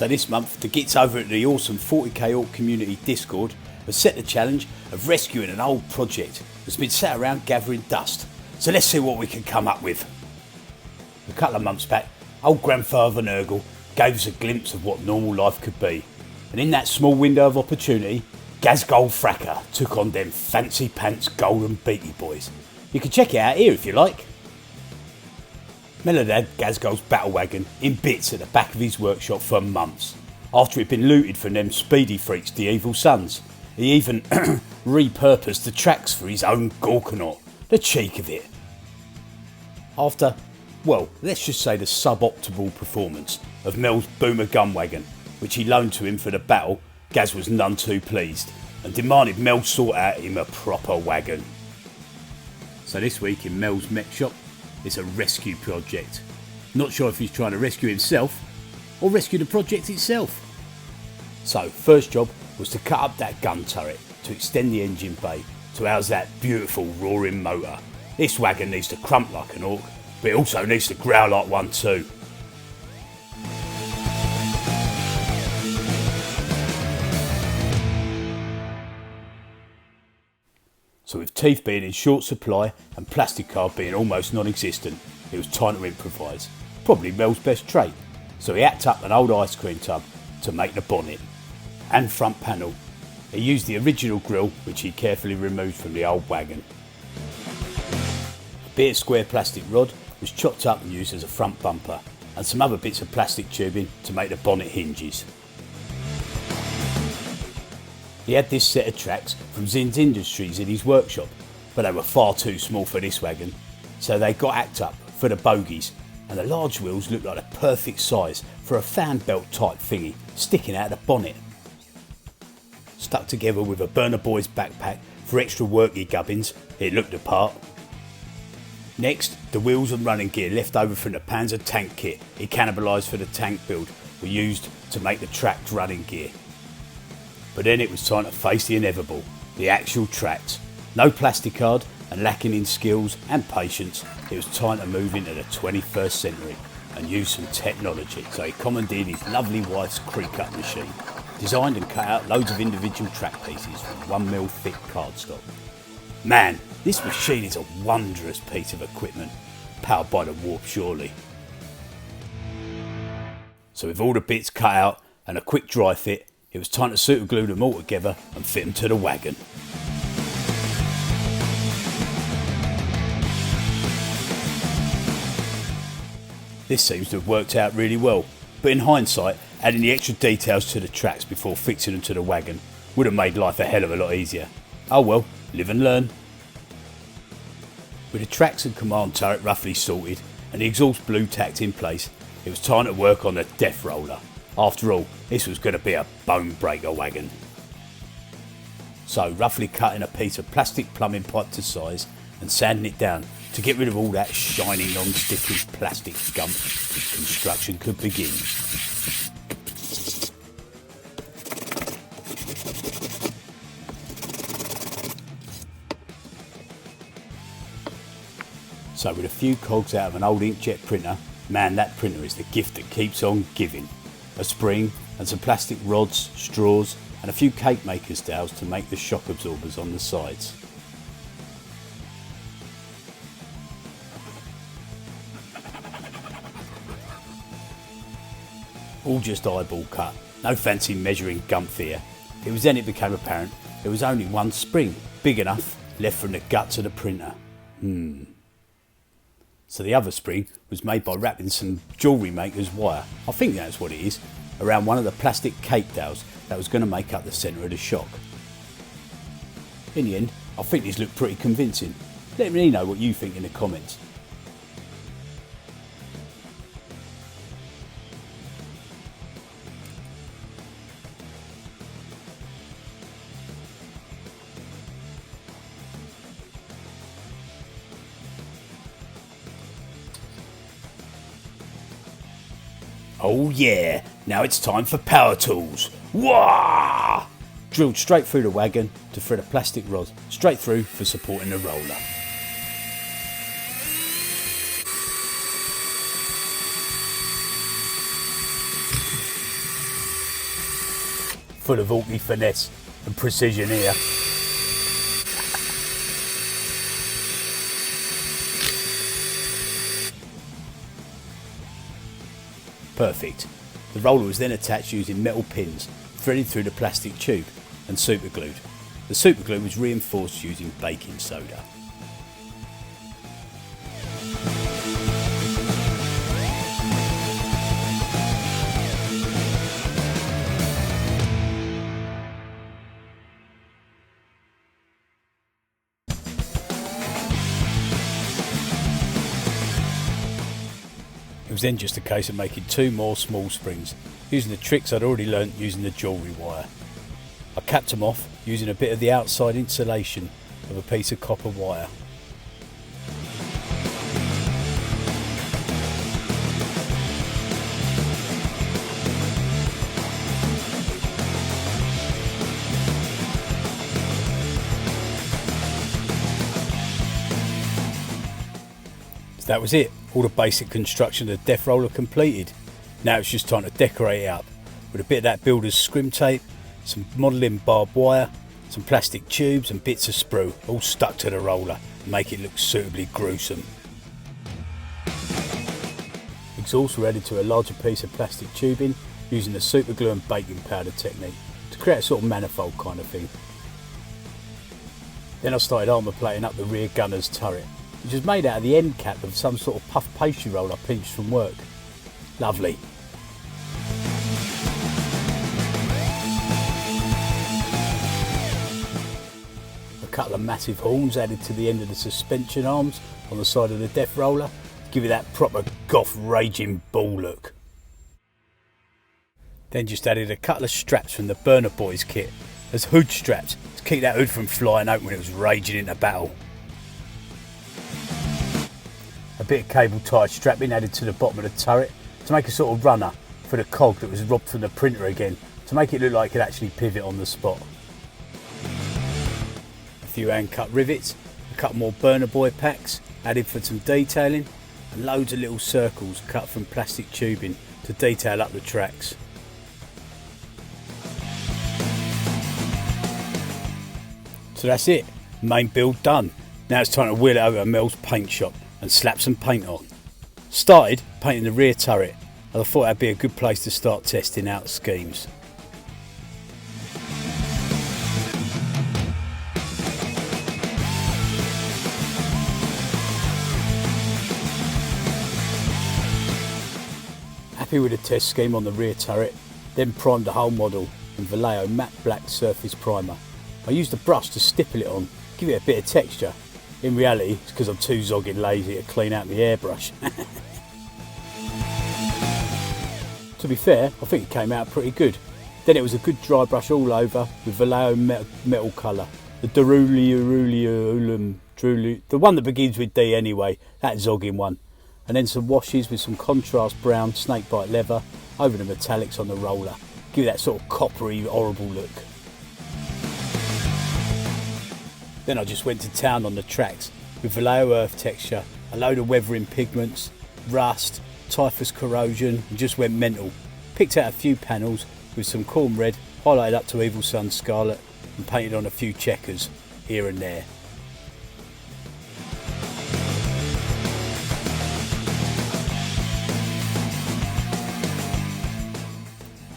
So this month, the gits over at the awesome 40K Ork community Discord have set the challenge of rescuing an old project that's been sat around gathering dust. So let's see what we can come up with. A couple of months back, old grandfather Nurgle gave us a glimpse of what normal life could be. And in that small window of opportunity, Gazgold Fracker took on them fancy pants golden beaky boys. You can check it out here if you like. Mellard had Gazgold's Battlewagon in bits at the back of his workshop for months, after it'd been looted from them speedy freaks, the Evil Sons. He even repurposed the tracks for his own Gorkanaut. The cheek of it. After, well, let's just say the suboptimal performance of Mel's Boomer Gunwagon, which he loaned to him for the battle, Gaz was none too pleased and demanded Mel sort out him a proper wagon. So this week in Mel's mech shop, it's a rescue project. Not sure if he's trying to rescue himself or rescue the project itself. So first job was to cut up that gun turret to extend the engine bay to house that beautiful roaring motor. This wagon needs to crump like an orc, but it also needs to growl like one too. So with teeth being in short supply and plastic card being almost non-existent, it was time to improvise. Probably Mel's best trait. So he hacked up an old ice cream tub to make the bonnet and front panel. He used the original grille, which he carefully removed from the old wagon. A bit of square plastic rod was chopped up and used as a front bumper, and some other bits of plastic tubing to make the bonnet hinges. He had this set of tracks from Zin's Industries in his workshop, but they were far too small for this wagon, so they got hacked up for the bogies, and the large wheels looked like the perfect size for a fan belt type thingy sticking out of the bonnet. Stuck together with a Burner Boys backpack for extra worky gubbins, it looked the part. Next, the wheels and running gear left over from the Panzer tank kit he cannibalised for the tank build were used to make the tracked running gear. But then it was time to face the inevitable, the actual tracks. No plastic card and lacking in skills and patience, it was time to move into the 21st century and use some technology. So he commandeered his lovely wife's creek up machine, designed and cut out loads of individual track pieces from 1mm thick cardstock. Man, this machine is a wondrous piece of equipment, powered by the warp surely. So with all the bits cut out and a quick dry fit, it was time to super glue them all together and fit them to the wagon. This seems to have worked out really well, but in hindsight, adding the extra details to the tracks before fixing them to the wagon would have made life a hell of a lot easier. Oh well, live and learn. With the tracks and command turret roughly sorted and the exhaust blue tacked in place, it was time to work on the death roller. After all, this was going to be a Bonebreaker wagon. So roughly cutting a piece of plastic plumbing pipe to size and sanding it down to get rid of all that shiny non-sticky plastic gump, construction could begin. So with a few cogs out of an old inkjet printer, man, that printer is the gift that keeps on giving. A spring and some plastic rods, straws and a few cake maker's dowels to make the shock absorbers on the sides. All just eyeball cut, no fancy measuring gumph here. It was then it became apparent there was only one spring, big enough, left from the guts of the printer. So the other spring was made by wrapping some jewellery maker's wire, I think that's what it is, around one of the plastic cake dowels that was going to make up the centre of the shock. In the end, I think this looked pretty convincing. Let me know what you think in the comments. Oh yeah, now it's time for power tools. Wah! Drilled straight through the wagon to thread a plastic rod straight through for supporting the roller. full of Orky finesse and precision here. Perfect. The roller was then attached using metal pins, threaded through the plastic tube and superglued. The superglue was reinforced using baking soda. It was then just a case of making 2 more small springs, using the tricks I'd already learnt using the jewellery wire. I capped them off using a bit of the outside insulation of a piece of copper wire. So that was it. All the basic construction of the death roller completed. Now it's just time to decorate it up with a bit of that builder's scrim tape, some modelling barbed wire, some plastic tubes and bits of sprue, all stuck to the roller and make it look suitably gruesome. Exhausts were added to a larger piece of plastic tubing using the super glue and baking powder technique to create a sort of manifold kind of thing. Then I started armour plating up the rear gunner's turret, which was made out of the end cap of some sort of puff pastry roll I pinched from work. Lovely. A couple of massive horns added to the end of the suspension arms on the side of the death roller to give it that proper goth raging bull look. Then just added a couple of straps from the Burner Boys kit as hood straps to keep that hood from flying open when it was raging into battle. A bit of cable tie strapping added to the bottom of the turret to make a sort of runner for the cog that was robbed from the printer again, to make it look like it could actually pivot on the spot. A few hand cut rivets, a couple more Burner Boy packs added for some detailing, and loads of little circles cut from plastic tubing to detail up the tracks. So that's it, main build done. Now it's time to wheel it over to Mel's paint shop and slap some paint on. Started painting the rear turret, and I thought that'd be a good place to start testing out schemes. Happy with the test scheme on the rear turret, then primed the whole model in Vallejo matte black surface primer. I used a brush to stipple it on, give it a bit of texture. In reality, it's because I'm too zogging lazy to clean out my airbrush. To be fair, I think it came out pretty good. Then it was a good dry brush all over with Vallejo metal colour. The the one that begins with D anyway, that zogging one. And then some washes with some contrast brown snakebite leather over the metallics on the roller. Give it that sort of coppery, horrible look. Then I just went to town on the tracks with Vallejo earth texture, a load of weathering pigments, rust, typhus corrosion, and just went mental. Picked out a few panels with some corn red, highlighted up to Evil Sun Scarlet, and painted on a few checkers here and there.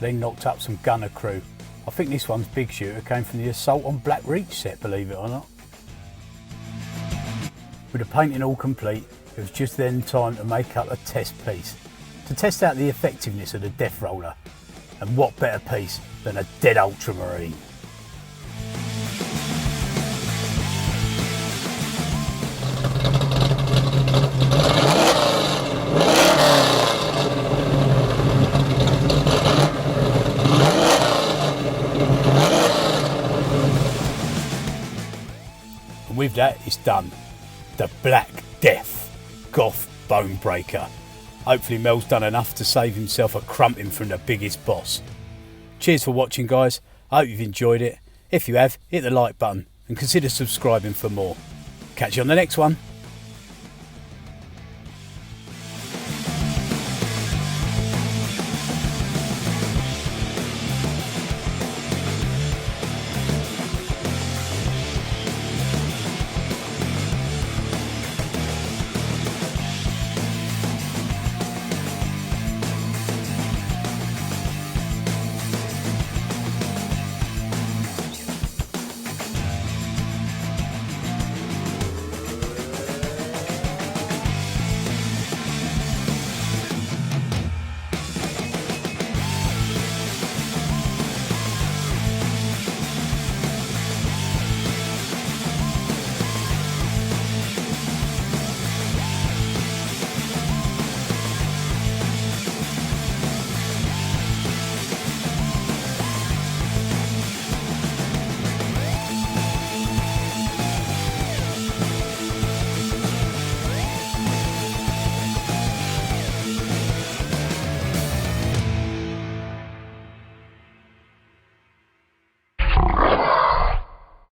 Then knocked up some gunner crew. I think this one's big shooter came from the Assault on Black Reach set, believe it or not. With the painting all complete, it was just then time to make up a test piece, to test out the effectiveness of the death roller. And what better piece than a dead ultramarine. And with that, it's done. The Black Death Goth Bonebreaker. Hopefully Mel's done enough to save himself a crumping from the biggest boss. Cheers for watching, guys. I hope you've enjoyed it. If you have, hit the like button and consider subscribing for more. Catch you on the next one.